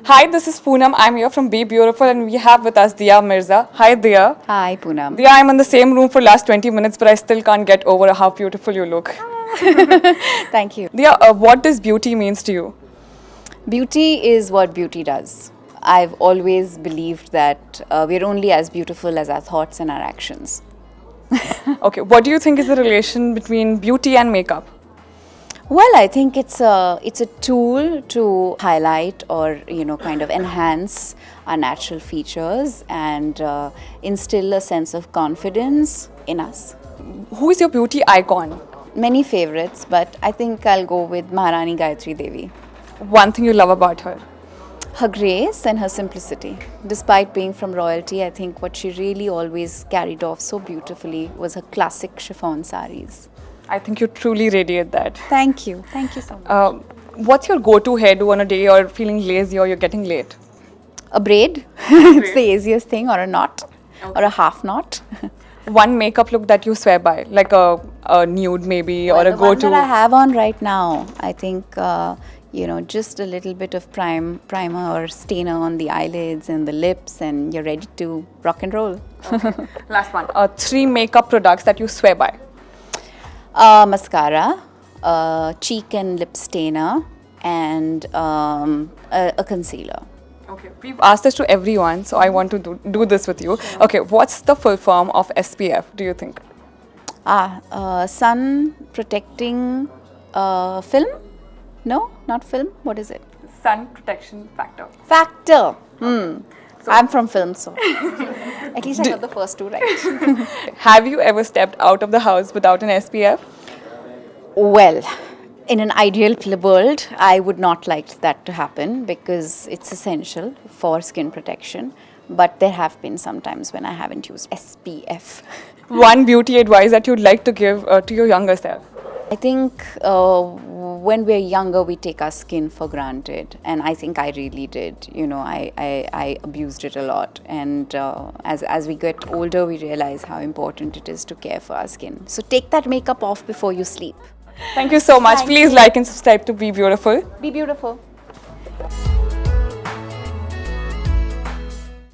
Hi, this is Poonam. I'm here from Be Beautiful and we have with us Dia Mirza. Hi, Dia. Hi, Poonam. Dia, I'm in the same room for last 20 minutes, but I still can't get over how beautiful you look. Thank you. Dia, what does beauty means to you? Beauty is what beauty does. I've always believed that we're only as beautiful as our thoughts and our actions. Okay, what do you think is the relation between beauty and makeup? Well, I think it's a tool to highlight or kind of enhance our natural features and instill a sense of confidence in us. Who is your beauty icon? Many favorites, but I think I'll go with Maharani Gayatri Devi. One thing you love about her? Her grace and her simplicity. Despite being from royalty, I think what she really always carried off so beautifully was her classic chiffon saris. I think you truly radiate that. Thank you. Thank you so much. What's your go-to hairdo on a day you're feeling lazy or you're getting late? A braid. It's the easiest thing, or a knot, or a half knot. One makeup look that you swear by, like a nude maybe, or a The one go-to. that I have on right now, I think, just a little bit of primer or stainer on the eyelids and the lips, and you're ready to rock and roll. Last one. 3 makeup products that you swear by. Mascara, cheek and lip stainer, and a concealer. Okay, we've asked this to everyone, so I want to do this with you. Okay, what's the full form of SPF, do you think? Sun protecting film? No, not film. What is it? Sun protection factor. Factor. I'm from film, so at least I got the first two right. Have you ever stepped out of the house without an SPF? Well, in an ideal world, I would not like that to happen because it's essential for skin protection. But there have been some times when I haven't used SPF. One beauty advice that you'd like to give to your younger self? I think when we're younger, we take our skin for granted, and I think I really did. I abused it a lot, and as we get older, we realize how important it is to care for our skin. So take that makeup off before you sleep. Thank you so much. Please like and subscribe to Be Beautiful. Be beautiful.